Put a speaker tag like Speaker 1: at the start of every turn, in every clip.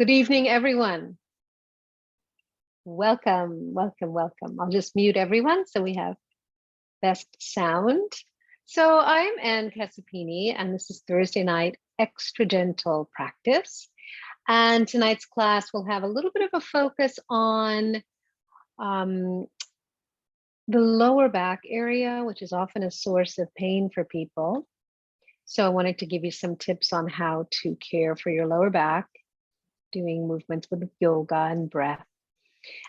Speaker 1: Good evening, everyone. Welcome, welcome, welcome. I'll just mute everyone so we have best sound. So I'm Anne Casapini, and this is Thursday night extra gentle practice. And tonight's class will have a little bit of a focus on the lower back area, which is often a source of pain for people. So I wanted to give you some tips on how to care for your lower back, doing movements with yoga and breath.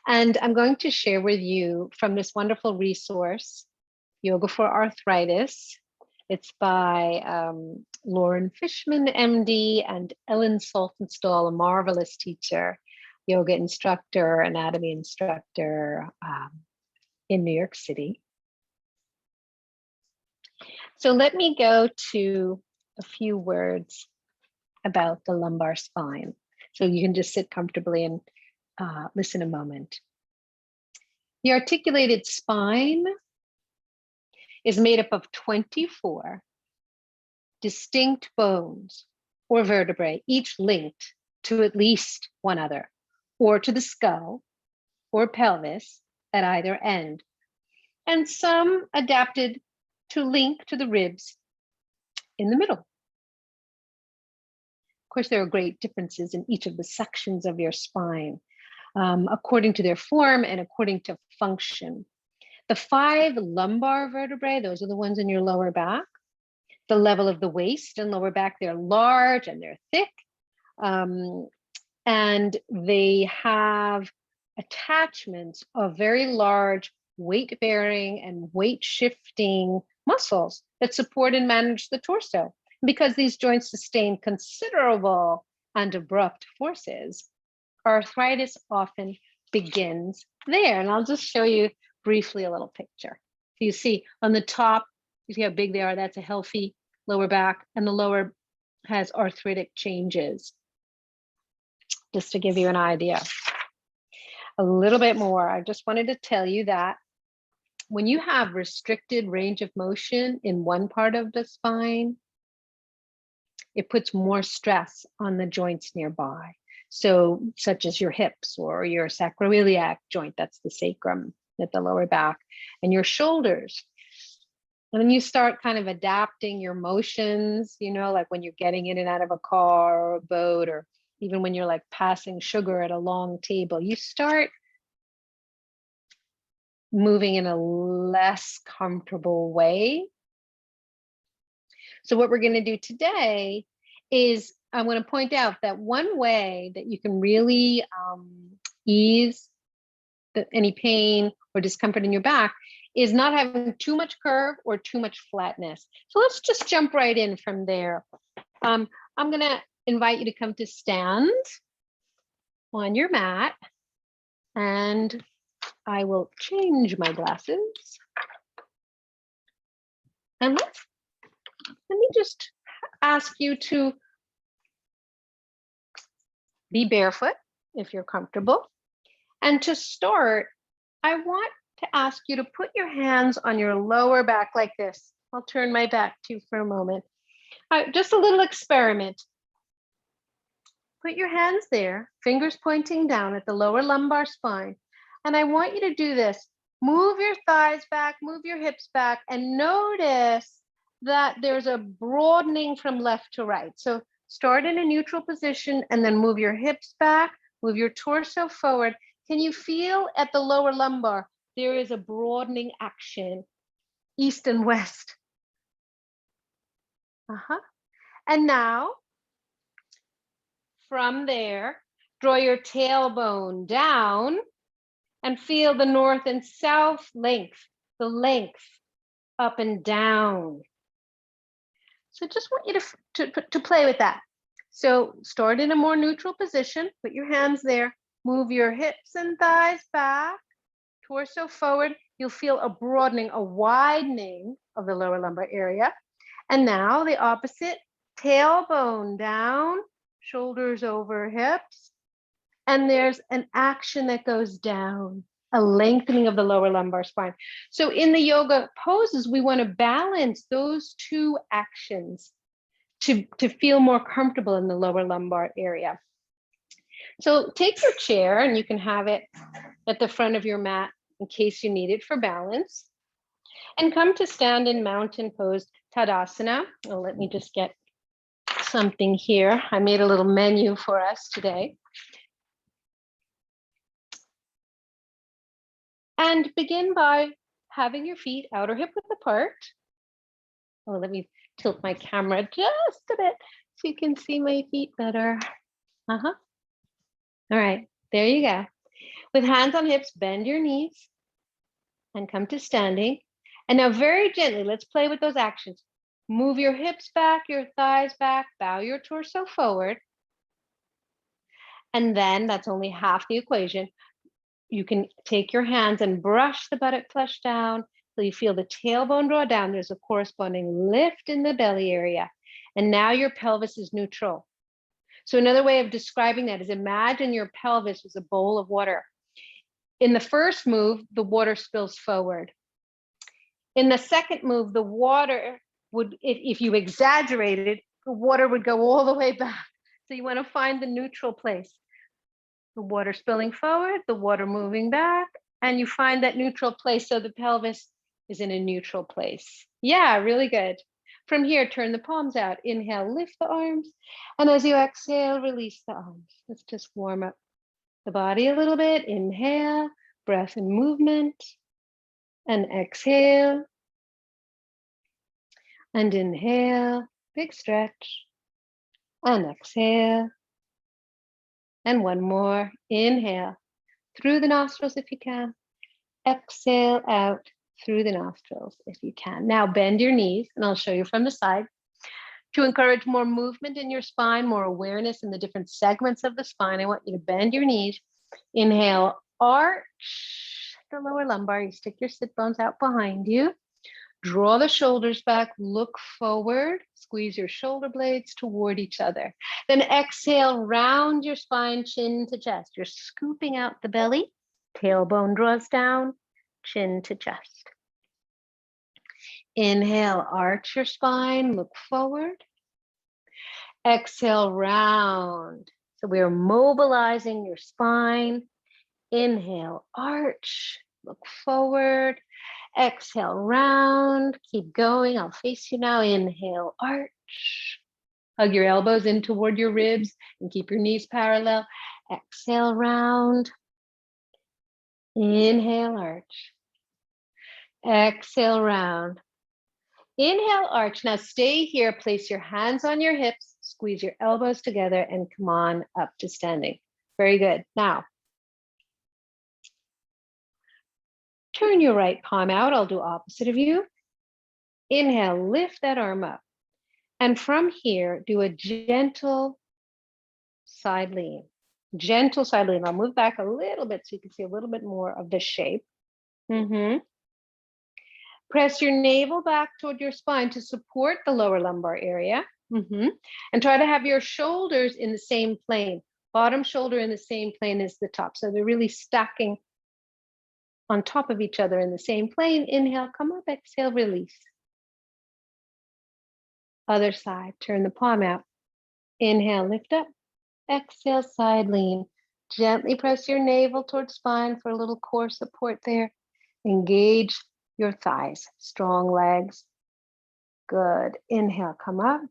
Speaker 1: And I'm going to share with you from this wonderful resource, Yoga for Arthritis. It's by Lauren Fishman, MD, and Ellen Saltonstall, a marvelous teacher, yoga instructor, anatomy instructor in New York City. So let me go to a few words about the lumbar spine. So you can just sit comfortably and listen a moment. The articulated spine is made up of 24 distinct bones or vertebrae, each linked to at least one other, or to the skull or pelvis at either end, and some adapted to link to the ribs in the middle. Of course, there are great differences in each of the sections of your spine, according to their form and according to function. The 5 lumbar vertebrae, those are the ones in your lower back. The level of the waist and lower back, they're large and they're thick. And they have attachments of very large weight-bearing and weight-shifting muscles that support and manage the torso. Because these joints sustain considerable and abrupt forces, arthritis often begins there. And I'll just show you briefly a little picture. So you see on the top, you see how big they are. That's a healthy lower back, and the lower has arthritic changes. Just to give you an idea. A little bit more, I just wanted to tell you that when you have restricted range of motion in one part of the spine, it puts more stress on the joints nearby. So such as your hips or your sacroiliac joint, that's the sacrum at the lower back, and your shoulders. And then you start kind of adapting your motions, you know, like when you're getting in and out of a car or a boat, or even when you're like passing sugar at a long table, you start moving in a less comfortable way. So what we're going to do today is I'm going to point out that one way that you can really ease any pain or discomfort in your back is not having too much curve or too much flatness. So let's just jump right in from there. I'm going to invite you to come to stand on your mat, and I will change my glasses. And let me just ask you to be barefoot if you're comfortable. And to start, I want to ask you to put your hands on your lower back like this. I'll turn my back to you for a moment. Just a little experiment. Put your hands there, fingers pointing down at the lower lumbar spine. And I want you to do this. Move your thighs back, move your hips back, and notice that there's a broadening from left to right. So start in a neutral position and then move your hips back, move your torso forward. Can you feel at the lower lumbar, there is a broadening action, east and west. And now, from there, draw your tailbone down and feel the north and south length, the length up and down. So just want you to play with that. So start in a more neutral position, put your hands there, move your hips and thighs back, torso forward. You'll feel a broadening, a widening of the lower lumbar area. And now the opposite, tailbone down, shoulders over hips. And there's an action that goes down, a lengthening of the lower lumbar spine. So in the yoga poses, we want to balance those two actions to feel more comfortable in the lower lumbar area. So take your chair, and you can have it at the front of your mat in case you need it for balance. And come to stand in mountain pose Tadasana. Oh, let me just get something here. I made a little menu for us today. And begin by having your feet outer hip width apart. Oh, let me tilt my camera just a bit so you can see my feet better. All right, there you go. With hands on hips, bend your knees and come to standing. And now very gently, let's play with those actions. Move your hips back, your thighs back, bow your torso forward. And then that's only half the equation. You can take your hands and brush the buttock flesh down so you feel the tailbone draw down. There's a corresponding lift in the belly area. And now your pelvis is neutral. So another way of describing that is imagine your pelvis was a bowl of water. In the first move, the water spills forward. In the second move, the water would, if you exaggerated, the water would go all the way back. So you want to find the neutral place. The water spilling forward, the water moving back, and you find that neutral place so the pelvis is in a neutral place. Yeah, really good. From here, turn the palms out. Inhale, lift the arms. And as you exhale, release the arms. Let's just warm up the body a little bit. Inhale, breath and movement. And exhale. And inhale, big stretch. And exhale. And one more. Inhale through the nostrils if you can. Exhale out through the nostrils if you can. Now bend your knees, and I'll show you from the side. To encourage more movement in your spine, more awareness in the different segments of the spine, I want you to bend your knees. Inhale, arch the lower lumbar. You stick your sit bones out behind you. Draw the shoulders back, look forward, squeeze your shoulder blades toward each other. Then exhale, round your spine, chin to chest. You're scooping out the belly, tailbone draws down, chin to chest. Inhale, arch your spine, look forward. Exhale, round. So we are mobilizing your spine. Inhale, arch, look forward. Exhale, round, keep going. I'll face you now. Inhale, arch. Hug your elbows in toward your ribs and keep your knees parallel. Exhale, round. Inhale, arch. Exhale, round. Inhale, arch. Now stay here. Place your hands on your hips. Squeeze your elbows together and come on up to standing. Very good. Now, turn your right palm out. I'll do opposite of you. Inhale, lift that arm up. And from here, do a gentle side lean. Gentle side lean. I'll move back a little bit so you can see a little bit more of the shape. Press your navel back toward your spine to support the lower lumbar area. And try to have your shoulders in the same plane. Bottom shoulder in the same plane as the top. So they're really stacking on top of each other in the same plane. Inhale, come up, exhale, release. Other side, turn the palm out. Inhale, lift up. Exhale, side lean. Gently press your navel towards spine for a little core support there. Engage your thighs, strong legs. Good. Inhale, come up.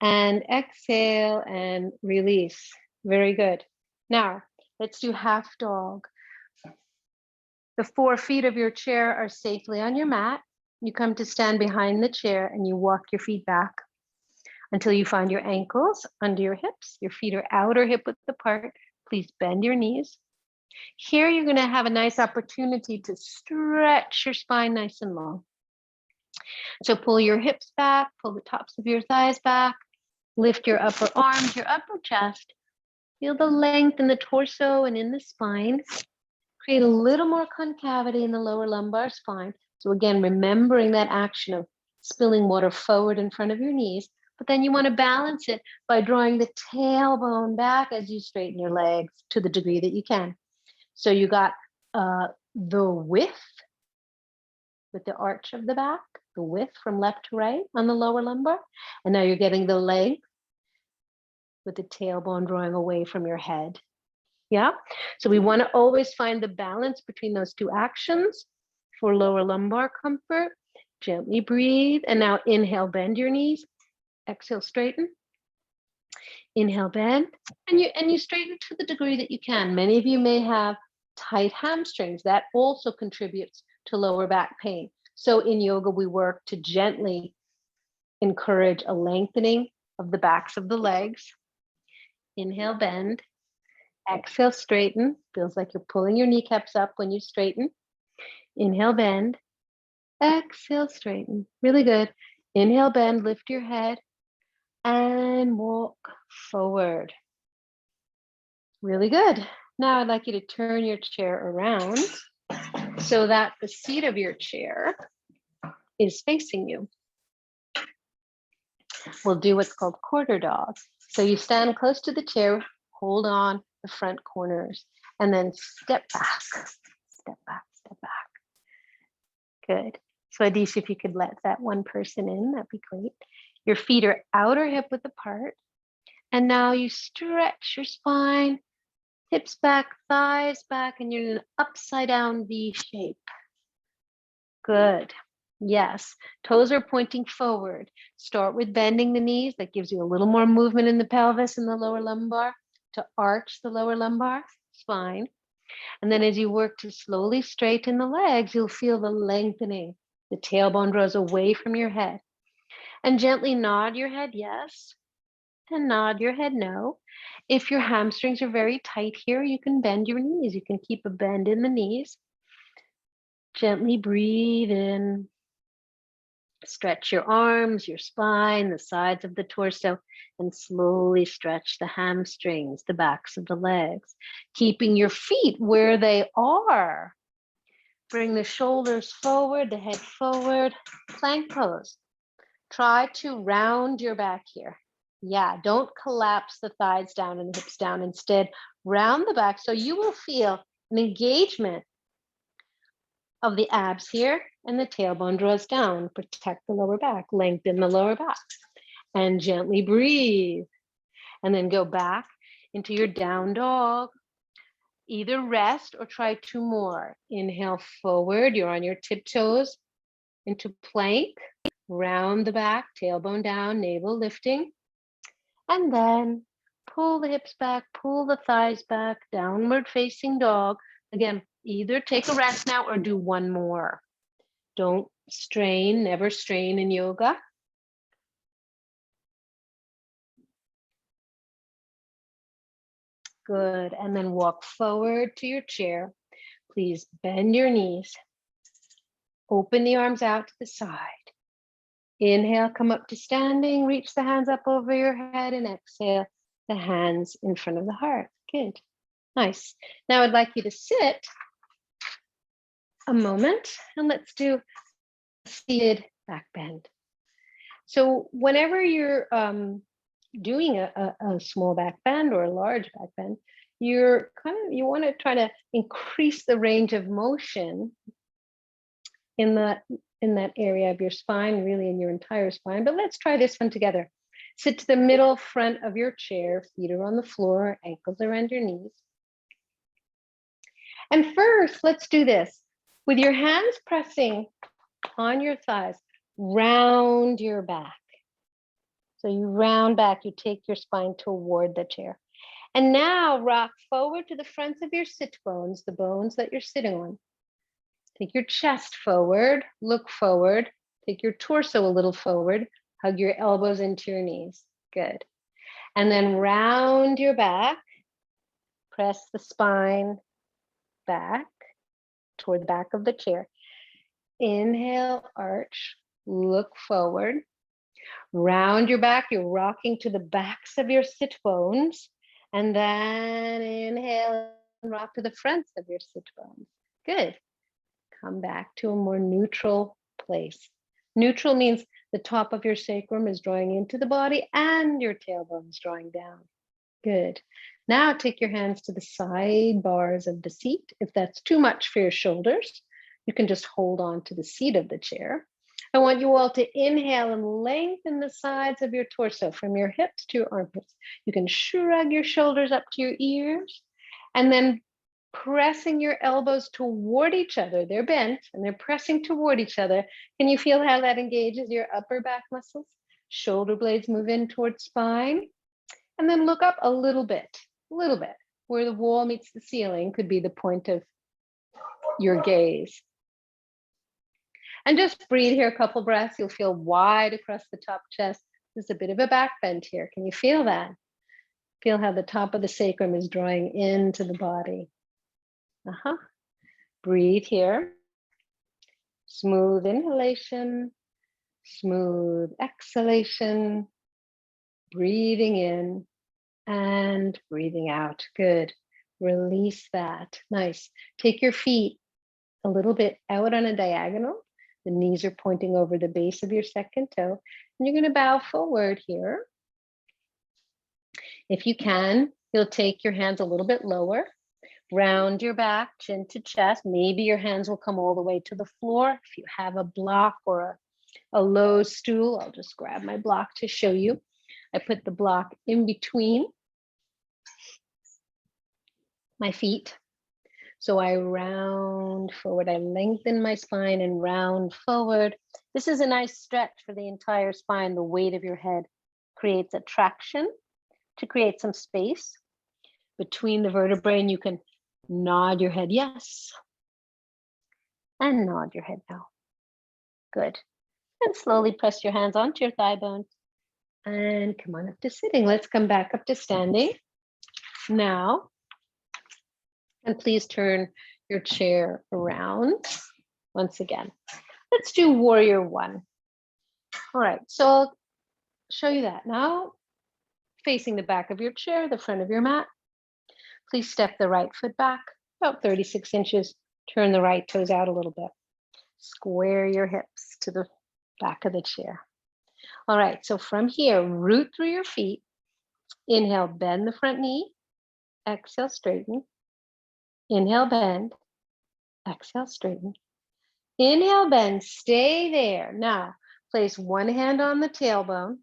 Speaker 1: And exhale and release. Very good. Now, let's do half dog. The 4 feet of your chair are safely on your mat. You come to stand behind the chair and you walk your feet back until you find your ankles under your hips. Your feet are outer hip width apart. Please bend your knees. Here you're going to have a nice opportunity to stretch your spine nice and long. So pull your hips back, pull the tops of your thighs back, lift your upper arms, your upper chest. Feel the length in the torso and in the spine. Create a little more concavity in the lower lumbar spine. So again, remembering that action of spilling water forward in front of your knees, but then you want to balance it by drawing the tailbone back as you straighten your legs to the degree that you can. So you got the width with the arch of the back, the width from left to right on the lower lumbar, and now you're getting the length with the tailbone drawing away from your head. Yeah. So we want to always find the balance between those two actions for lower lumbar comfort. Gently breathe. And now inhale, bend your knees. Exhale, straighten. Inhale, bend. And you straighten to the degree that you can. Many of you may have tight hamstrings. That also contributes to lower back pain. So in yoga, we work to gently encourage a lengthening of the backs of the legs. Inhale, bend. Exhale, straighten. Feels like you're pulling your kneecaps up when you straighten. Inhale, bend. Exhale, straighten. Really good. Inhale, bend, lift your head, and walk forward. Really good. Now I'd like you to turn your chair around so that the seat of your chair is facing you. We'll do what's called quarter dog. So you stand close to the chair, hold on the front corners, and then step back, step back, step back. Good. So Adish, if you could let that one person in, that'd be great. Your feet are outer hip width apart. And now you stretch your spine, hips back, thighs back, and you're in an upside down V shape. Good. Yes. Toes are pointing forward. Start with bending the knees. That gives you a little more movement in the pelvis and the lower lumbar to arch the lower lumbar spine. And then as you work to slowly straighten the legs, you'll feel the lengthening. The tailbone draws away from your head. And gently nod your head yes, and nod your head no. If your hamstrings are very tight here, you can bend your knees. You can keep a bend in the knees. Gently breathe in. Stretch your arms, your spine, the sides of the torso, and slowly stretch the hamstrings, the backs of the legs, keeping your feet where they are. Bring the shoulders forward, the head forward, plank pose. Try to round your back here. Yeah, don't collapse the thighs down and the hips down. Instead, round the back so you will feel an engagement of the abs here, and the tailbone draws down. Protect the lower back, lengthen the lower back, and gently breathe. And then go back into your down dog. Either rest or try two more. Inhale forward, you're on your tiptoes into plank, round the back, tailbone down, navel lifting. And then pull the hips back, pull the thighs back, downward facing dog. Again, either take a rest now or do one more. Don't strain, never strain in yoga. Good. And then walk forward to your chair. Please bend your knees. Open the arms out to the side. Inhale, come up to standing, reach the hands up over your head, and exhale, the hands in front of the heart. Good. Nice. Now I'd like you to sit a moment and let's do a seated back bend. So whenever you're doing a small back bend or a large back bend, you want to try to increase the range of motion in that area of your spine, really in your entire spine. But let's try this one together. Sit to the middle front of your chair, feet are on the floor, ankles around your knees. And first, let's do this. With your hands pressing on your thighs, round your back. So you round back, you take your spine toward the chair. And now rock forward to the fronts of your sit bones, the bones that you're sitting on. Take your chest forward, look forward, take your torso a little forward, hug your elbows into your knees. Good. And then round your back, press the spine back toward the back of the chair. Inhale, arch, look forward. Round your back, you're rocking to the backs of your sit bones. And then inhale and rock to the fronts of your sit bones. Good. Come back to a more neutral place. Neutral means the top of your sacrum is drawing into the body and your tailbone is drawing down. Good. Now take your hands to the side bars of the seat. If that's too much for your shoulders, you can just hold on to the seat of the chair. I want you all to inhale and lengthen the sides of your torso from your hips to your armpits. You can shrug your shoulders up to your ears, and then pressing your elbows toward each other. They're bent and they're pressing toward each other. Can you feel how that engages your upper back muscles? Shoulder blades move in towards spine. And then look up a little bit, where the wall meets the ceiling could be the point of your gaze. And just breathe here a couple breaths. You'll feel wide across the top chest. There's a bit of a back bend here. Can you feel that? Feel how the top of the sacrum is drawing into the body. Breathe here. Smooth inhalation, smooth exhalation. Breathing in and breathing out. Good. Release that. Nice. Take your feet a little bit out on a diagonal. The knees are pointing over the base of your second toe. And you're going to bow forward here. If you can, you'll take your hands a little bit lower. Round your back, chin to chest. Maybe your hands will come all the way to the floor. If you have a block or a low stool, I'll just grab my block to show you. I put the block in between my feet. So I round forward, I lengthen my spine and round forward. This is a nice stretch for the entire spine. The weight of your head creates a traction to create some space between the vertebrae, and you can nod your head yes, and nod your head no. Good. And slowly press your hands onto your thigh bones. And come on up to sitting. Let's come back up to standing now. And please turn your chair around once again. Let's do warrior one. All right, so I'll show you that. Now, facing the back of your chair, the front of your mat, please step the right foot back about 36 inches. Turn the right toes out a little bit. Square your hips to the back of the chair. All right, so from here, root through your feet. Inhale, bend the front knee. Exhale, straighten. Inhale, bend. Exhale, straighten. Inhale, bend. Stay there. Now, place one hand on the tailbone,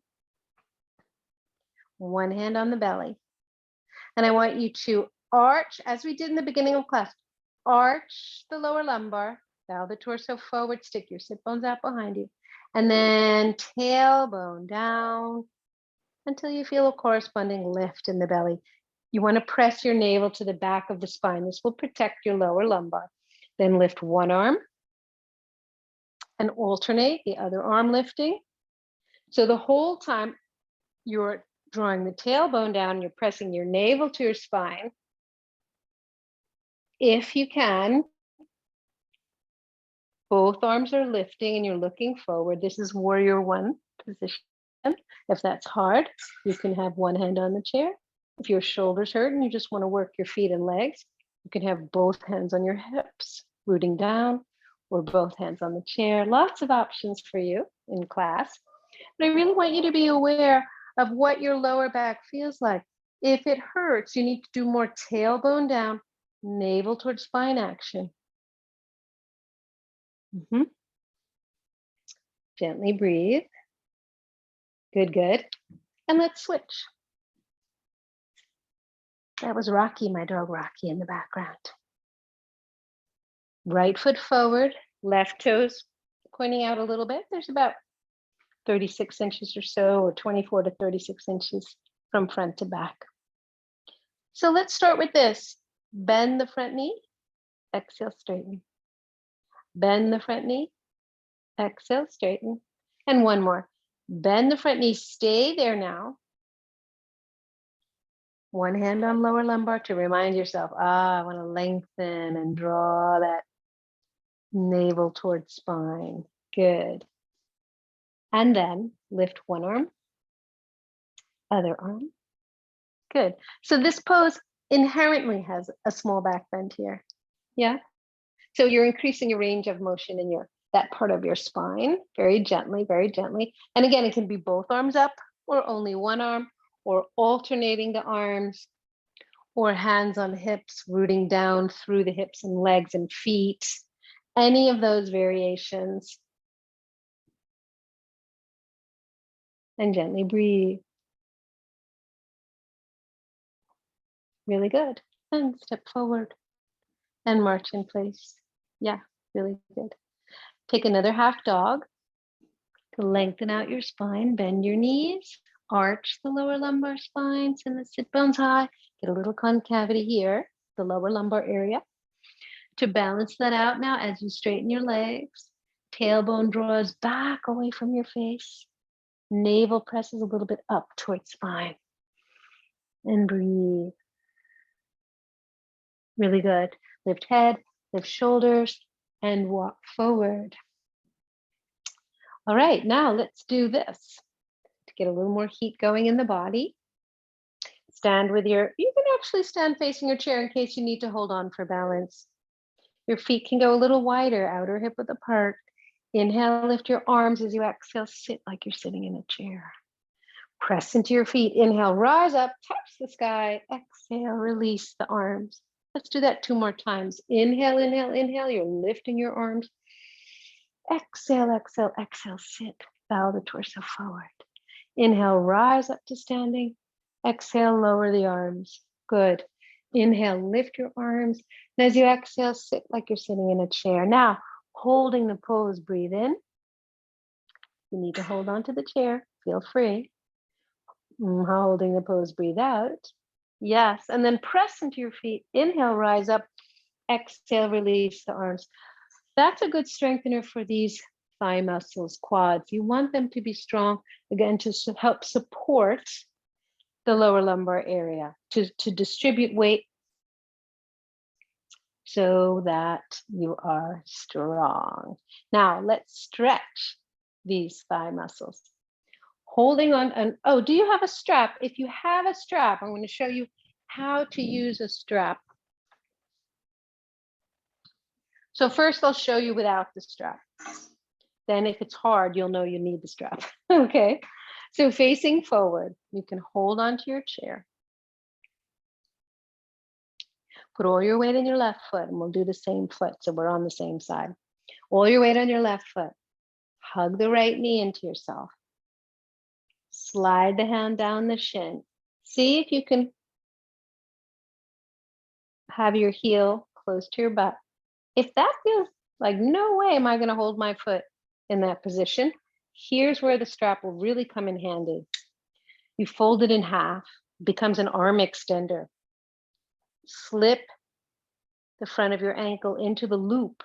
Speaker 1: one hand on the belly. And I want you to arch, as we did in the beginning of class, arch the lower lumbar, bow the torso forward, stick your sit bones out behind you. And then tailbone down until you feel a corresponding lift in the belly. You want to press your navel to the back of the spine. This will protect your lower lumbar. Then lift one arm and alternate the other arm lifting. So the whole time you're drawing the tailbone down, you're pressing your navel to your spine. If you can, both arms are lifting and you're looking forward. This is warrior one position. If that's hard, you can have one hand on the chair. If your shoulders hurt and you just want to work your feet and legs, you can have both hands on your hips, rooting down, or both hands on the chair. Lots of options for you in class. But I really want you to be aware of what your lower back feels like. If it hurts, you need to do more tailbone down, navel towards spine action. Gently breathe. Good, good. And let's switch. That was Rocky, my dog Rocky, in the background. Right foot forward, left toes pointing out a little bit. There's about 36 inches or so, or 24 to 36 inches from front to back. So let's start with this. Bend the front knee, exhale, straighten. Bend the front knee, exhale, straighten. And one more. Bend the front knee, stay there now. One hand on lower lumbar to remind yourself, I want to lengthen and draw that navel towards spine. Good. And then lift one arm, other arm. Good. So this pose inherently has a small back bend here. Yeah. So you're increasing your range of motion in that part of your spine very gently, very gently. And again, it can be both arms up or only one arm, or alternating the arms, or hands on hips, rooting down through the hips and legs and feet. Any of those variations And gently breathe. Really good. And step forward and march in place. Yeah, really good. Take another half dog. Lengthen out your spine, bend your knees, arch the lower lumbar spine, send the sit bones high, get a little concavity here, the lower lumbar area. To balance that out now, as you straighten your legs, tailbone draws back away from your face, navel presses a little bit up towards spine, and breathe. Really good. Lift head, lift shoulders, and walk forward. All right, now let's do this to get a little more heat going in the body. Stand with you can actually stand facing your chair in case you need to hold on for balance. Your feet can go a little wider, outer hip width apart. Inhale, lift your arms. As you exhale, sit like you're sitting in a chair. Press into your feet. Inhale, rise up, touch the sky. Exhale, release the arms. Let's do that 2 more times. Inhale, inhale, inhale. You're lifting your arms. Exhale, exhale, exhale, sit. Bow the torso forward. Inhale, rise up to standing. Exhale, lower the arms. Good. Inhale, lift your arms. And as you exhale, sit like you're sitting in a chair. Now, holding the pose, breathe in. You need to hold on to the chair. Feel free. Holding the pose, breathe out. Yes. And then press into your feet. Inhale, rise up. Exhale, release the arms. That's a good strengthener for these thigh muscles, quads. You want them to be strong, again, to help support the lower lumbar area, to distribute weight so that you are strong. Now, let's stretch these thigh muscles. Holding on, and oh, do you have a strap? If you have a strap, I'm going to show you how to use a strap. So first I'll show you without the strap. Then if it's hard, you'll know you need the strap. Okay, so facing forward, you can hold onto your chair. Put all your weight in your left foot, and we'll do the same foot, so we're on the same side. All your weight on your left foot. Hug the right knee into yourself. Slide the hand down the shin. See if you can have your heel close to your butt. If that feels like no way am I going to hold my foot in that position, here's where the strap will really come in handy. You fold it in half, becomes an arm extender. Slip the front of your ankle into the loop.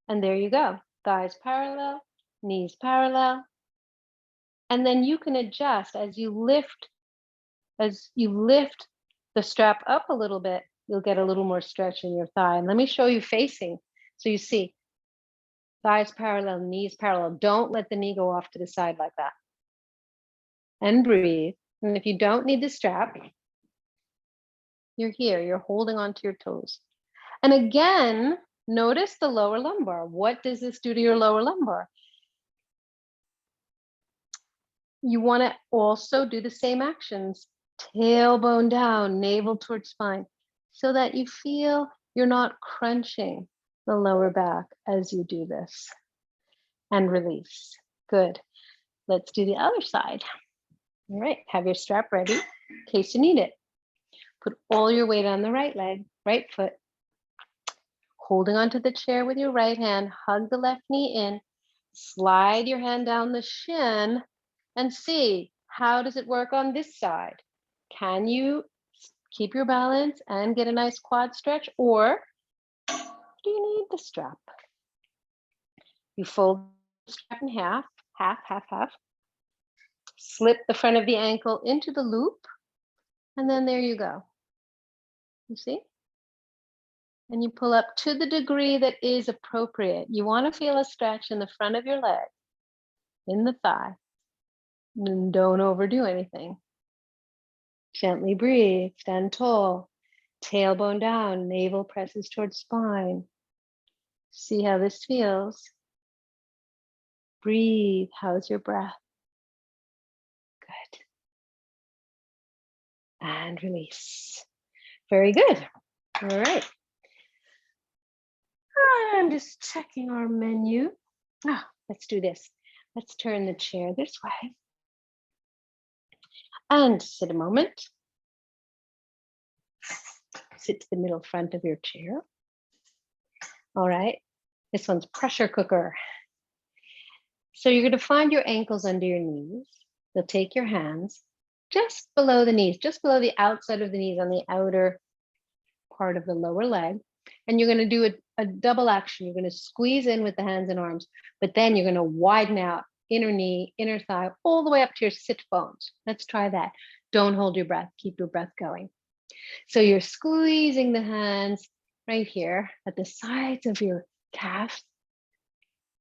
Speaker 1: And there you go. Thighs parallel, knees parallel. And then you can adjust as you lift the strap up a little bit, you'll get a little more stretch in your thigh. And let me show you facing. So you see, thighs parallel, knees parallel. Don't let the knee go off to the side like that. And breathe. And if you don't need the strap, you're here, you're holding onto your toes. And again, notice the lower lumbar. What does this do to your lower lumbar? You want to also do the same actions. Tailbone down, navel towards spine, so that you feel you're not crunching the lower back as you do this. And release. Good. Let's do the other side. All right, have your strap ready in case you need it. Put all your weight on the right leg, right foot. Holding onto the chair with your right hand, hug the left knee in, slide your hand down the shin, and see, how does it work on this side? Can you keep your balance and get a nice quad stretch, or do you need the strap? You fold the strap in half, half, half, half. Slip the front of the ankle into the loop, and then there you go. You see? And you pull up to the degree that is appropriate. You want to feel a stretch in the front of your leg, in the thigh. And don't overdo anything. Gently breathe, stand tall, tailbone down, navel presses towards spine. See how this feels. Breathe, how's your breath? Good. And release. Very good. All right. I'm just checking our menu. Let's do this. Let's turn the chair this way. And sit a moment. Sit to the middle front of your chair. All right. This one's pressure cooker. So you're going to find your ankles under your knees. You'll take your hands just below the knees, just below the outside of the knees on the outer part of the lower leg. And you're going to do a double action. You're going to squeeze in with the hands and arms, but then you're going to widen out inner knee, inner thigh, all the way up to your sit bones. Let's try that. Don't hold your breath. Keep your breath going. So you're squeezing the hands right here at the sides of your calves,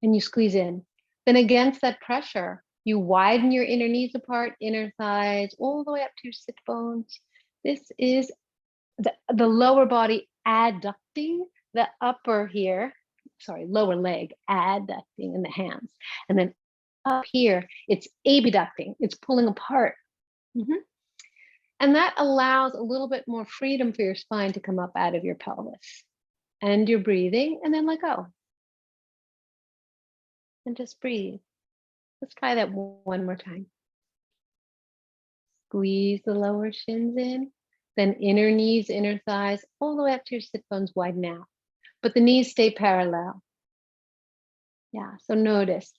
Speaker 1: and you squeeze in. Then against that pressure, you widen your inner knees apart, inner thighs, all the way up to your sit bones. This is the lower body adducting, the upper here, lower leg adducting in the hands. And then up here, it's abducting, it's pulling apart. And that allows a little bit more freedom for your spine to come up out of your pelvis. And you're breathing, and then let go. And just breathe. Let's try that one more time. Squeeze the lower shins in, then inner knees, inner thighs, all the way up to your sit bones, widen out. But the knees stay parallel. Yeah, so notice.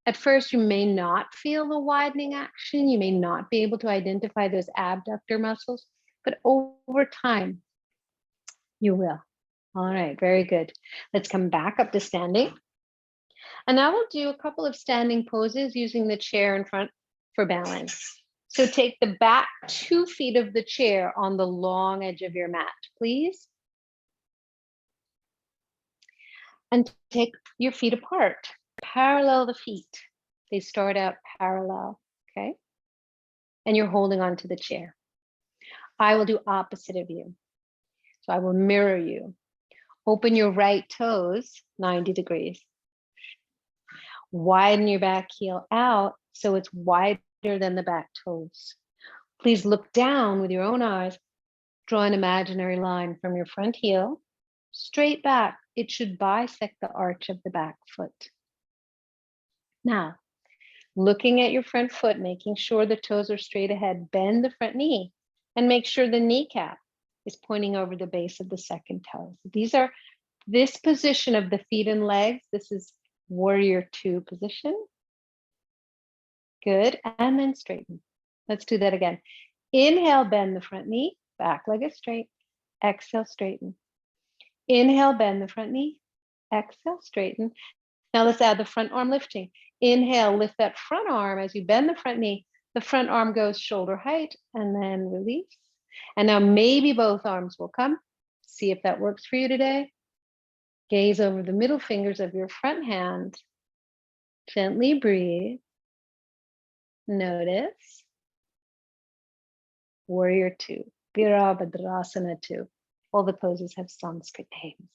Speaker 1: At first, you may not feel the widening action. You may not be able to identify those abductor muscles, but over time, you will. All right, very good. Let's come back up to standing. And now we'll do a couple of standing poses using the chair in front for balance. So take the back 2 feet of the chair on the long edge of your mat, please. And take your feet apart. Parallel the feet. They start out parallel, okay? And you're holding on to the chair. I will do opposite of you. So I will mirror you. Open your right toes 90 degrees. Widen your back heel out so it's wider than the back toes. Please look down with your own eyes. Draw an imaginary line from your front heel straight back. It should bisect the arch of the back foot. Now, looking at your front foot, making sure the toes are straight ahead, bend the front knee and make sure the kneecap is pointing over the base of the second toe. So this position of the feet and legs, this is warrior 2 position. Good, and then straighten. Let's do that again. Inhale, bend the front knee, back leg is straight. Exhale, straighten. Inhale, bend the front knee. Exhale, straighten. Now let's add the front arm lifting. Inhale, lift that front arm as you bend the front knee. The front arm goes shoulder height and then release. And now maybe both arms will come. See if that works for you today. Gaze over the middle fingers of your front hand. Gently breathe. Notice. Warrior 2, Virabhadrasana 2. All the poses have Sanskrit names.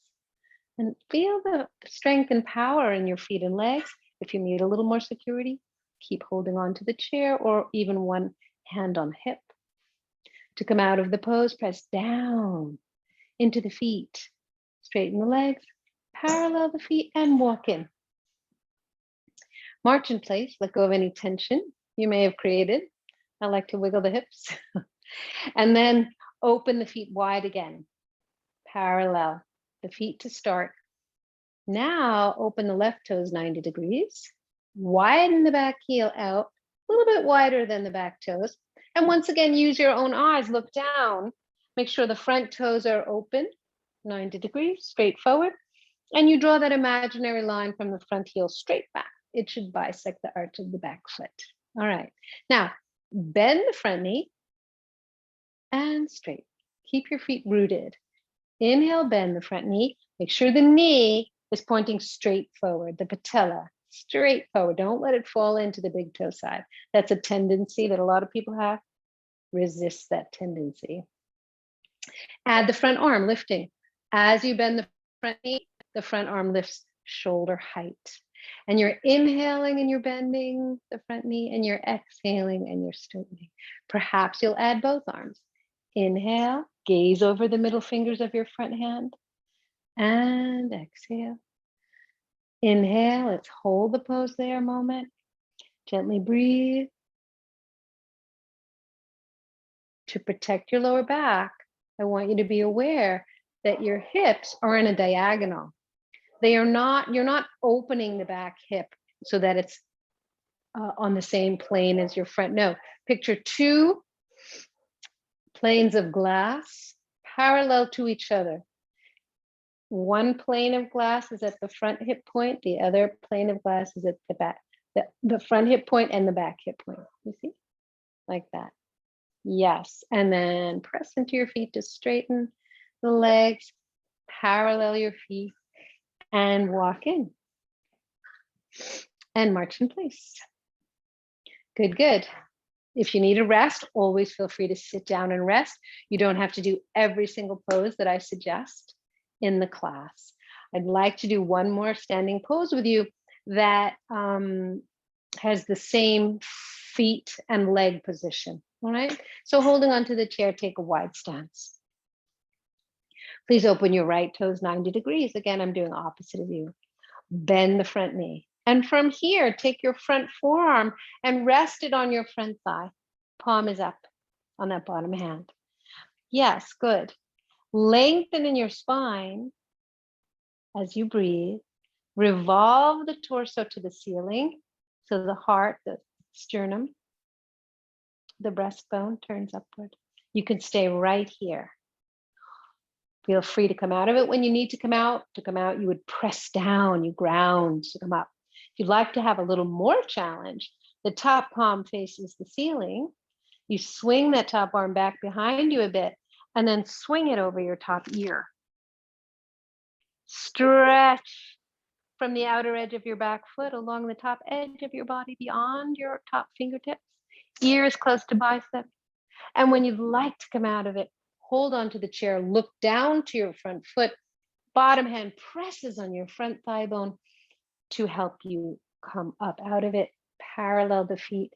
Speaker 1: And feel the strength and power in your feet and legs. If you need a little more security, keep holding on to the chair or even one hand on the hip. To come out of the pose, press down into the feet. Straighten the legs, parallel the feet, and walk in. March in place, let go of any tension you may have created. I like to wiggle the hips. And then open the feet wide again. Parallel the feet to start. Now open the left toes 90 degrees. Widen the back heel out, a little bit wider than the back toes. And once again, use your own eyes, look down. Make sure the front toes are open, 90 degrees, straight forward. And you draw that imaginary line from the front heel straight back. It should bisect the arch of the back foot. All right. Now, bend the front knee and straight. Keep your feet rooted. Inhale, bend the front knee. Make sure the knee is pointing straight forward, the patella, straight forward. Don't let it fall into the big toe side. That's a tendency that a lot of people have. Resist that tendency. Add the front arm lifting. As you bend the front knee, the front arm lifts shoulder height. And you're inhaling and you're bending the front knee, and you're exhaling and you're straightening. Perhaps you'll add both arms. Inhale, gaze over the middle fingers of your front hand, and exhale. Inhale, let's hold the pose there a moment. Gently breathe. To protect your lower back, I want you to be aware that your hips are in a diagonal. They are not, you're not opening the back hip so that it's on the same plane as your front. No, picture two planes of glass parallel to each other. One plane of glass is at the front hip point, the other plane of glass is at the back, the front hip point and the back hip point. You see? Like that. Yes. And then press into your feet to straighten the legs, parallel your feet, and walk in. And march in place. Good, good. If you need a rest, always feel free to sit down and rest. You don't have to do every single pose that I suggest in the class. I'd like to do one more standing pose with you that has the same feet and leg position. All right. So holding onto the chair, take a wide stance. Please open your right toes 90 degrees. Again, I'm doing opposite of you. Bend the front knee. And from here, take your front forearm and rest it on your front thigh. Palm is up on that bottom hand. Yes, good. Lengthen in your spine as you breathe. Revolve the torso to the ceiling. So the heart, the sternum, the breastbone turns upward. You can stay right here. Feel free to come out of it when you need to come out. To come out, you would press down, you ground to come up. If you'd like to have a little more challenge, the top palm faces the ceiling. You swing that top arm back behind you a bit and then swing it over your top ear. Stretch from the outer edge of your back foot along the top edge of your body beyond your top fingertips. Ears close to bicep. And when you'd like to come out of it, hold onto the chair, look down to your front foot. Bottom hand presses on your front thigh bone to help you come up out of it. Parallel the feet,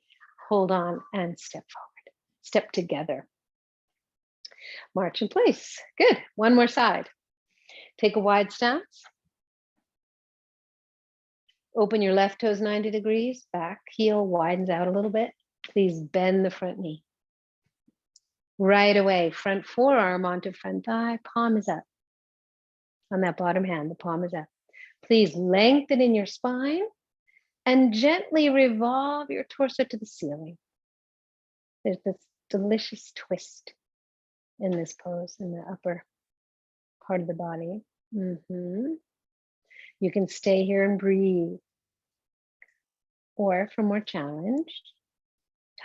Speaker 1: hold on and step forward. Step together. March in place. Good. One more side. Take a wide stance. Open your left toes 90 degrees. Back heel widens out a little bit. Please bend the front knee. Right away, front forearm onto front thigh. Palm is up. On that bottom hand, the palm is up. Please lengthen in your spine and gently revolve your torso to the ceiling. There's this delicious twist in this pose in the upper part of the body. You can stay here and breathe. Or for more challenge,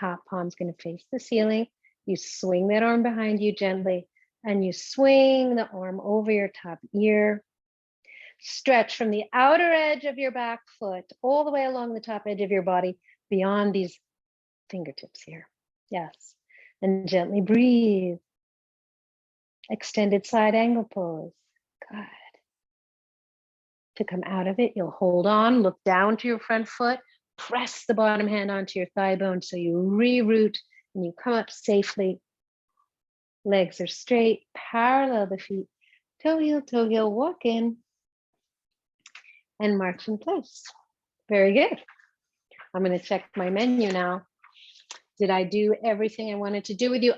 Speaker 1: top palm's going to face the ceiling. You swing that arm behind you gently and you swing the arm over your top ear. Stretch from the outer edge of your back foot all the way along the top edge of your body beyond these fingertips here. Yes. And gently breathe. Extended side angle pose. Good. To come out of it, you'll hold on, look down to your front foot, press the bottom hand onto your thigh bone so you reroot and you come up safely. Legs are straight, parallel the feet, toe heel, walk in and march in place. Very good. I'm going to check my menu now. Did I do everything I wanted to do with you?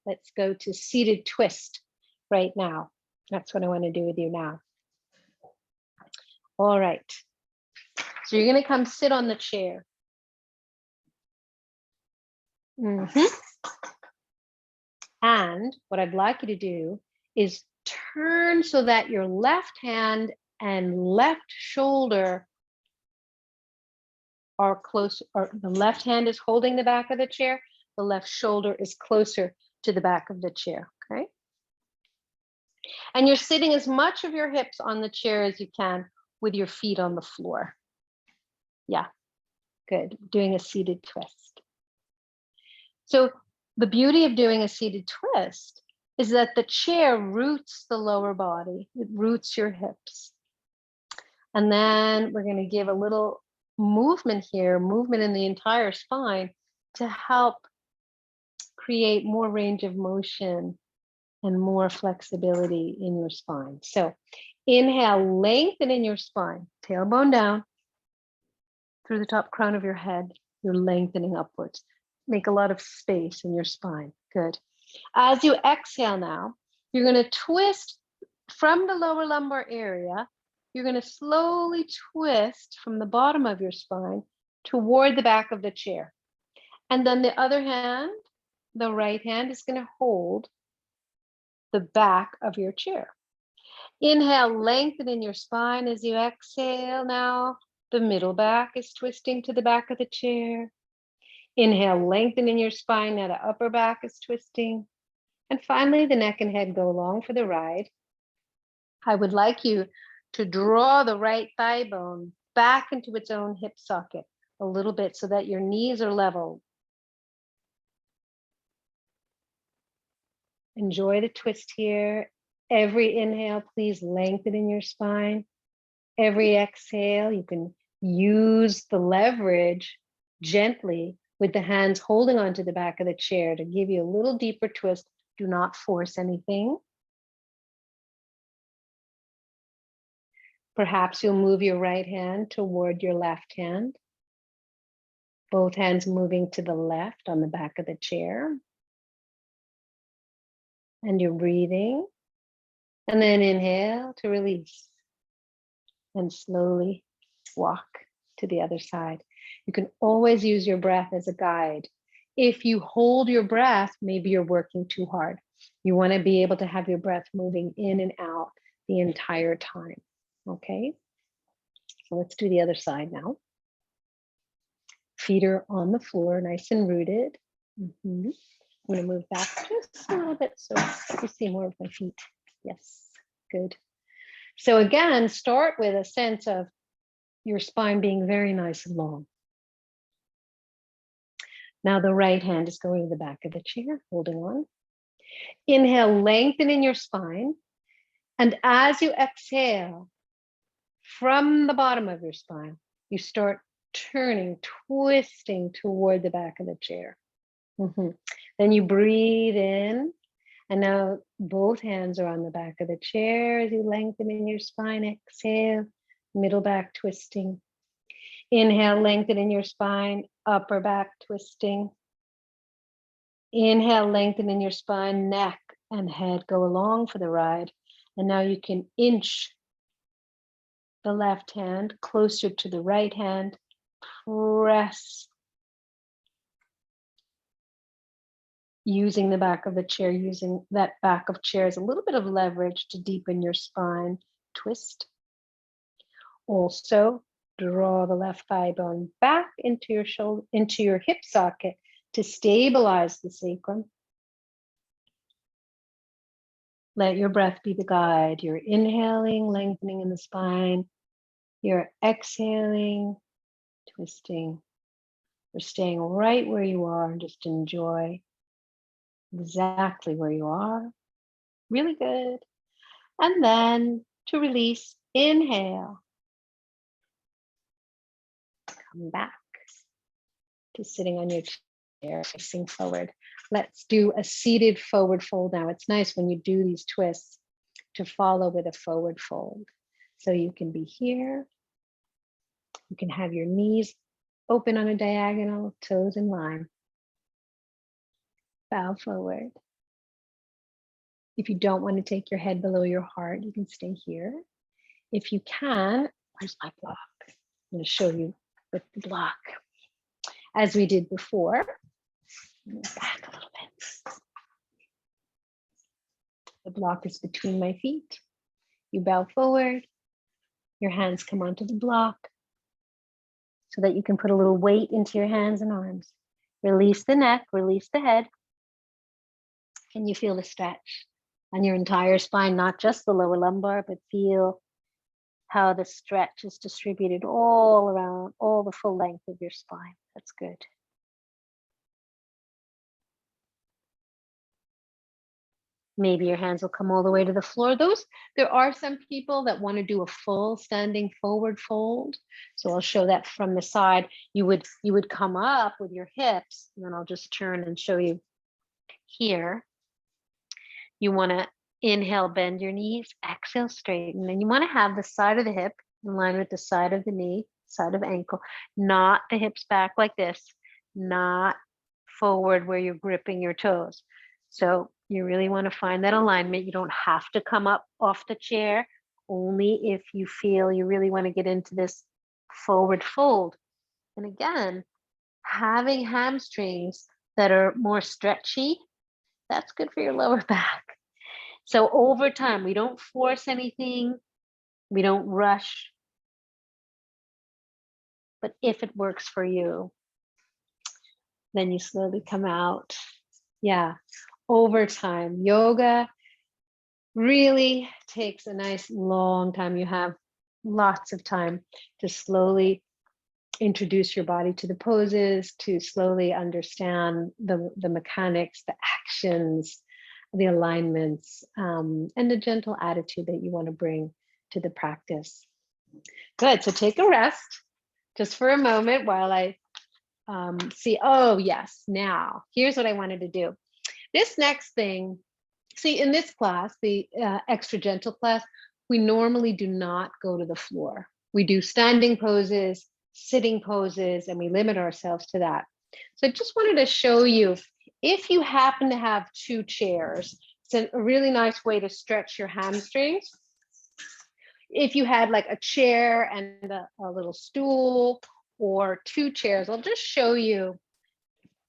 Speaker 1: Let's go to seated twist right now. That's what I want to do with you now. All right. So you're going to come sit on the chair. And what I'd like you to do is turn so that your left hand and left shoulder are close, or the left hand is holding the back of the chair, the left shoulder is closer to the back of the chair, okay? And you're sitting as much of your hips on the chair as you can with your feet on the floor. Yeah, good. Doing a seated twist. So the beauty of doing a seated twist is that the chair roots the lower body. It roots your hips. And then we're going to give a little movement here, movement in the entire spine to help create more range of motion and more flexibility in your spine. So inhale, lengthen in your spine, tailbone down through the top crown of your head. You're lengthening upwards. Make a lot of space in your spine. Good. As you exhale now, you're going to twist from the lower lumbar area. You're going to slowly twist from the bottom of your spine toward the back of the chair. And then the other hand, the right hand, is going to hold the back of your chair. Inhale, lengthen in your spine as you exhale now. The middle back is twisting to the back of the chair. Inhale, lengthen in your spine. Now the upper back is twisting. And finally, the neck and head go along for the ride. I would like you to draw the right thigh bone back into its own hip socket a little bit so that your knees are level. Enjoy the twist here. Every inhale, please lengthen in your spine. Every exhale, you can use the leverage gently with the hands holding onto the back of the chair to give you a little deeper twist. Do not force anything. Perhaps you'll move your right hand toward your left hand. Both hands moving to the left on the back of the chair. And you're breathing. And then inhale to release. And slowly walk to the other side. You can always use your breath as a guide. If you hold your breath, maybe you're working too hard. You want to be able to have your breath moving in and out the entire time. Okay? So let's do the other side now. Feet are on the floor, nice and rooted. I'm going to move back just a little bit so you see more of my feet. Yes, good. So again, start with a sense of your spine being very nice and long. Now the right hand is going to the back of the chair, holding on. Inhale, lengthen in your spine. And as you exhale from the bottom of your spine, you start turning, twisting toward the back of the chair. Then you breathe in. And now both hands are on the back of the chair as you lengthen in your spine. Exhale, middle back twisting. Inhale, lengthen in your spine, upper back twisting. Inhale, lengthen in your spine, neck and head go along for the ride. And now you can inch the left hand closer to the right hand. Press. Using the back of the chair, using that back of chair as a little bit of leverage to deepen your spine. Twist. Also, draw the left thigh bone back into your shoulder, into your hip socket to stabilize the sacrum. Let your breath be the guide. You're inhaling, lengthening in the spine. You're exhaling, twisting. You're staying right where you are and just enjoy exactly where you are. Really good. And then to release, inhale. Come back to sitting on your chair, facing forward. Let's do a seated forward fold now. It's nice when you do these twists to follow with a forward fold. So you can be here. You can have your knees open on a diagonal, toes in line. Bow forward. If you don't want to take your head below your heart, you can stay here. If you can, where's my block? I'm going to show you with the block. As we did before, back a little bit. The block is between my feet. You bow forward. Your hands come onto the block so that you can put a little weight into your hands and arms. Release the neck, release the head. Can you feel the stretch on your entire spine, not just the lower lumbar, but feel how the stretch is distributed all around, all the full length of your spine. That's good. Maybe your hands will come all the way to the floor. There are some people that want to do a full standing forward fold. So I'll show that from the side. You would come up with your hips, and then I'll just turn and show you here. You want to inhale, bend your knees, exhale, straighten. And you want to have the side of the hip in line with the side of the knee, side of ankle, not the hips back like this, not forward where you're gripping your toes. So you really want to find that alignment. You don't have to come up off the chair, only if you feel you really want to get into this forward fold. And again, having hamstrings that are more stretchy, that's good for your lower back. So over time, we don't force anything, we don't rush. But if it works for you, then you slowly come out. Yeah, over time. Yoga really takes a nice long time. You have lots of time to slowly introduce your body to the poses, to slowly understand the mechanics, the actions, the alignments, and the gentle attitude that you want to bring to the practice. Good. So take a rest just for a moment while I see. Oh, yes. Now, here's what I wanted to do. This next thing, see, in this class, the extra gentle class, we normally do not go to the floor. We do standing poses, sitting poses, and we limit ourselves to that. So I just wanted to show you, if you happen to have 2 chairs, it's a really nice way to stretch your hamstrings. If you had like a chair and a little stool, or 2 chairs, I'll just show you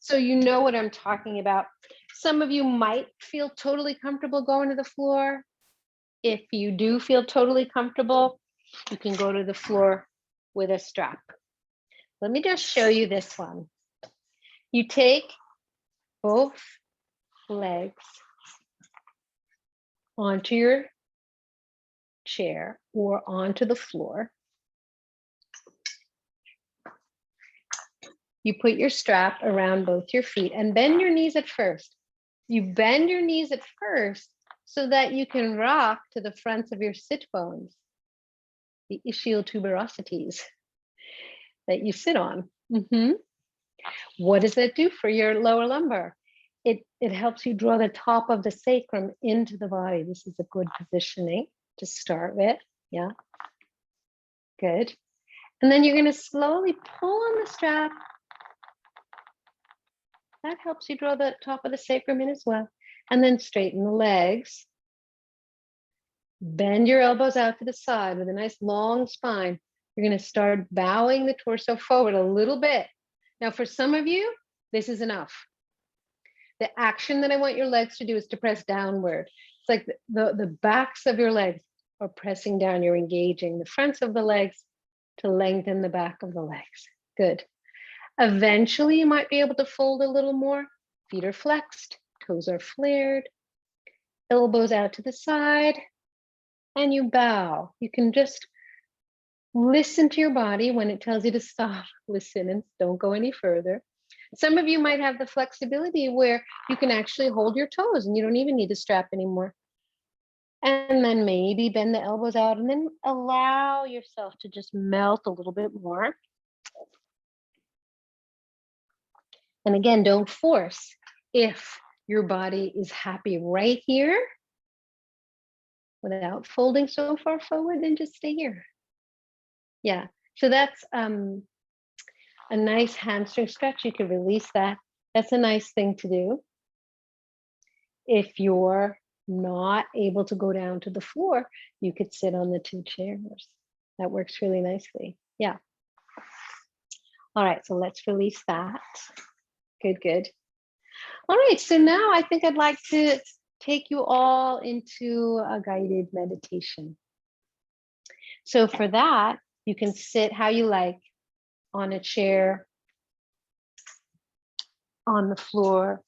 Speaker 1: so you know what I'm talking about. Some of you might feel totally comfortable going to the floor. If you do feel totally comfortable, you can go to the floor with a strap. Let me just show you this one. You take both legs onto your chair or onto the floor. You put your strap around both your feet and bend your knees at first. You bend your knees at first so that you can rock to the fronts of your sit bones, the ischial tuberosities that you sit on. What does that do for your lower lumbar? It helps you draw the top of the sacrum into the body. This is a good positioning to start with. Yeah, good. And then you're going to slowly pull on the strap. That helps you draw the top of the sacrum in as well. And then straighten the legs. Bend your elbows out to the side with a nice long spine. You're going to start bowing the torso forward a little bit. Now, for some of you, this is enough. The action that I want your legs to do is to press downward. It's like the backs of your legs are pressing down. You're engaging the fronts of the legs to lengthen the back of the legs. Good. Eventually, you might be able to fold a little more. Feet are flexed, toes are flared, elbows out to the side, and you bow. You can just listen to your body when it tells you to stop. Listen and don't go any further. Some of you might have the flexibility where you can actually hold your toes and you don't even need to strap anymore. And then maybe bend the elbows out and then allow yourself to just melt a little bit more. And again, don't force. If your body is happy right here without folding so far forward, then just stay here. Yeah, so that's a nice hamstring stretch. You can release that. That's a nice thing to do. If you're not able to go down to the floor, you could sit on the 2 chairs. That works really nicely. Yeah. All right, so let's release that. Good, good. All right, so now I think I'd like to take you all into a guided meditation. So for that, you can sit how you like, on a chair, on the floor,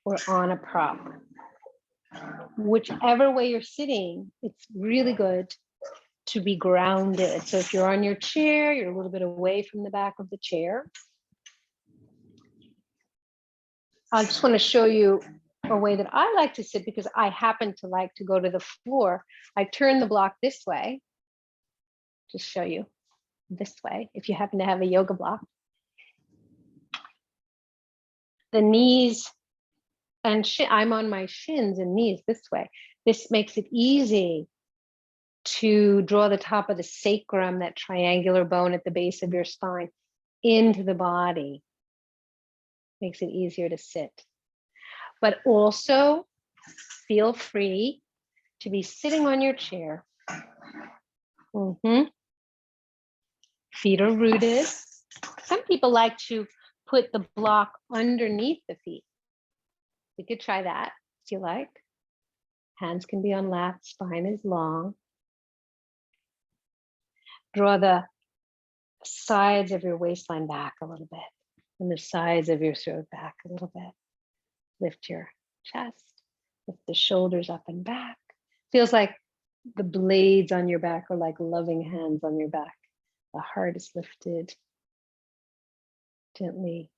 Speaker 1: or on a prop. Whichever way you're sitting, it's really good to be grounded. So if you're on your chair, you're a little bit away from the back of the chair. I just want to show you a way that I like to sit because I happen to like to go to the floor. I turn the block this way. Just show you this way if you happen to have a yoga block. The knees and I'm on my shins and knees this way. This makes it easy to draw the top of the sacrum, that triangular bone at the base of your spine, into the body. Makes it easier to sit. But also feel free to be sitting on your chair. Feet are rooted. Some people like to put the block underneath the feet. You could try that if you like. Hands can be on lap, spine is long. Draw the sides of your waistline back a little bit and the sides of your throat back a little bit. Lift your chest, lift the shoulders up and back. Feels like the blades on your back are like loving hands on your back. The heart is lifted gently.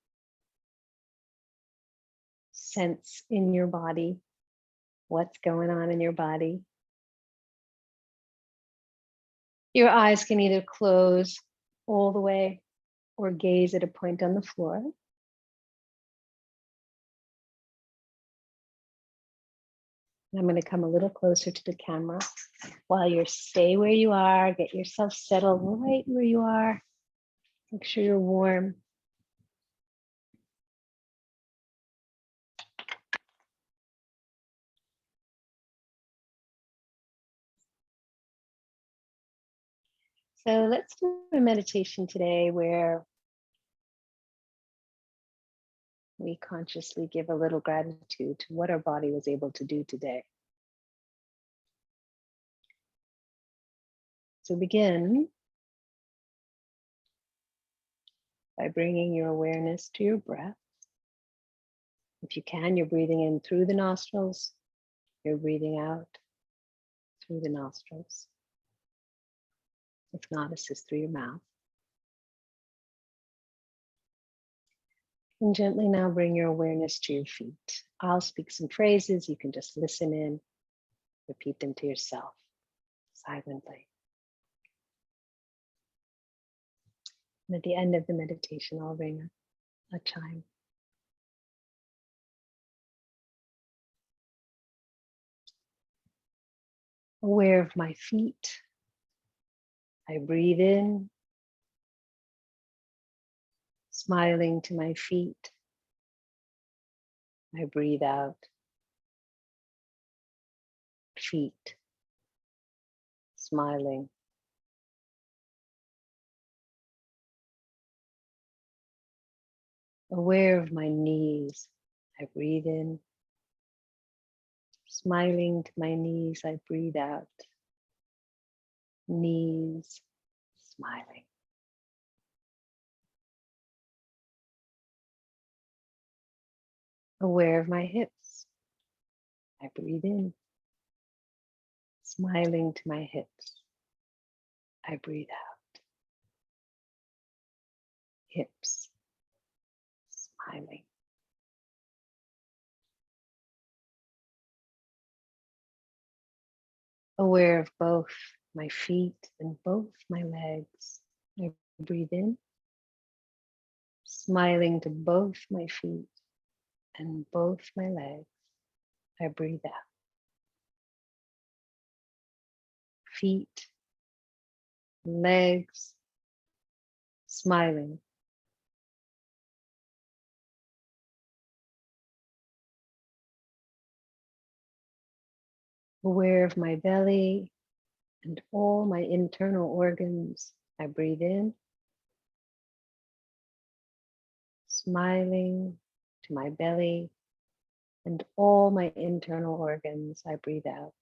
Speaker 1: Sense in your body what's going on in your body. Your eyes can either close all the way or gaze at a point on the floor. I'm going to come a little closer to the camera while you stay where you are. Get yourself settled right where you are. Make sure you're warm. So let's do a meditation today where we consciously give a little gratitude to what our body was able to do today. So begin by bringing your awareness to your breath. If you can, you're breathing in through the nostrils. You're breathing out through the nostrils. If not, assist through your mouth. And gently now bring your awareness to your feet. I'll speak some phrases. You can just listen in, repeat them to yourself silently. And at the end of the meditation, I'll ring a chime. Aware of my feet. I breathe in, smiling to my feet. I breathe out, feet, smiling. Aware of my knees. I breathe in, smiling to my knees. I breathe out, knees, smiling. Aware of my hips. I breathe in, smiling to my hips. I breathe out, hips, smiling. Aware of both my feet and both my legs. I breathe in, smiling to both my feet and both my legs. I breathe out. Feet, legs, smiling. Aware of my belly and all my internal organs. I breathe in, smiling to my belly and all my internal organs. I breathe out.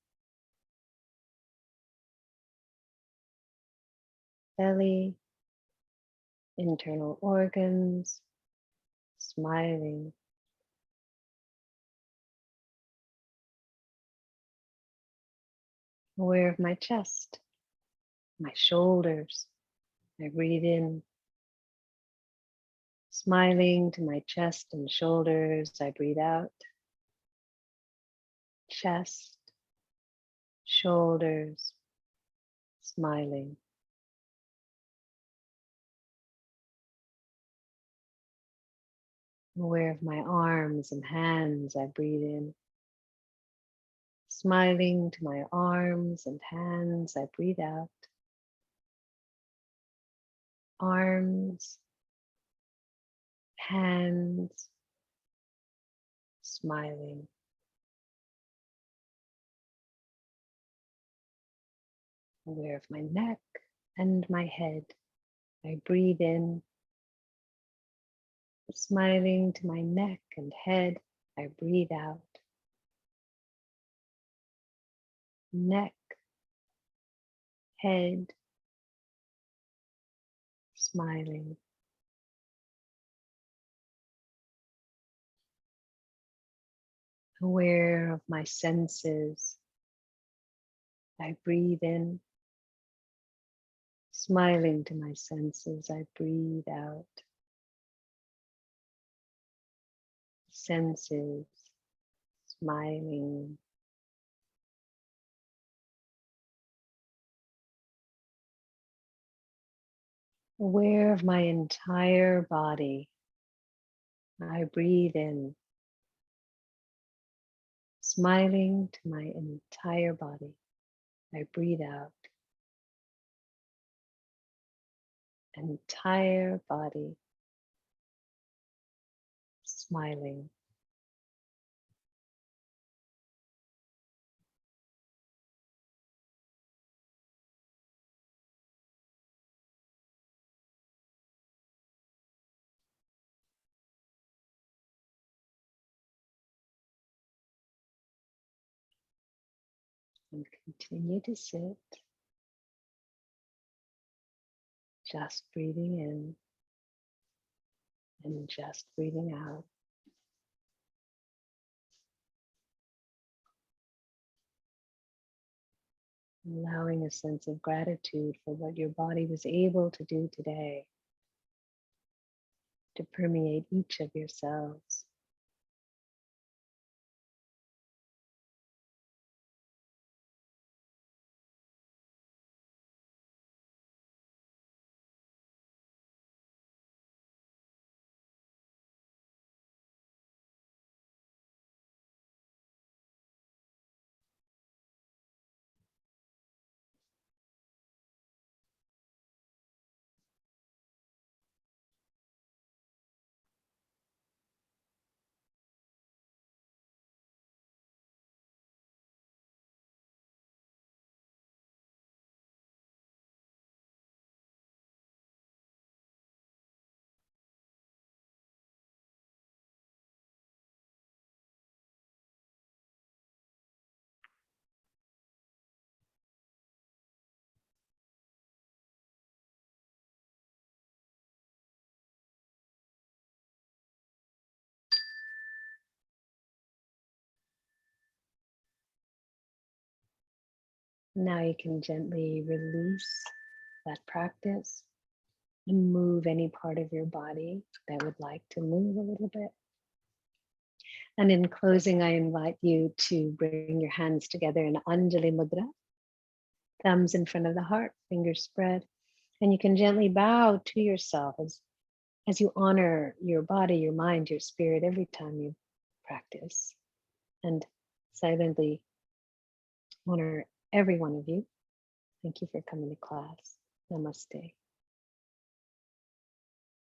Speaker 1: Belly, internal organs, smiling. Aware of my chest, my shoulders. I breathe in, smiling to my chest and shoulders. I breathe out. Chest, shoulders, smiling. Aware of my arms and hands. I breathe in, Smiling to my arms and hands, I breathe out. Arms, hands, smiling. Aware of my neck and my head. I breathe in, smiling to my neck and head. I breathe out. Neck, head, smiling. Aware of my senses. I breathe in, smiling to my senses. I breathe out. Senses, smiling. Aware of my entire body. I breathe in, smiling to my entire body. I breathe out. Entire body, smiling. And continue to sit, just breathing in and just breathing out. Allowing a sense of gratitude for what your body was able to do today to permeate each of your cells. Now you can gently release that practice and move any part of your body that would like to move a little bit. And in closing, I invite you to bring your hands together in Anjali Mudra, thumbs in front of the heart, fingers spread, and you can gently bow to yourself as you honor your body, your mind, your spirit every time you practice. And silently honor every one of you. Thank you for coming to class. Namaste.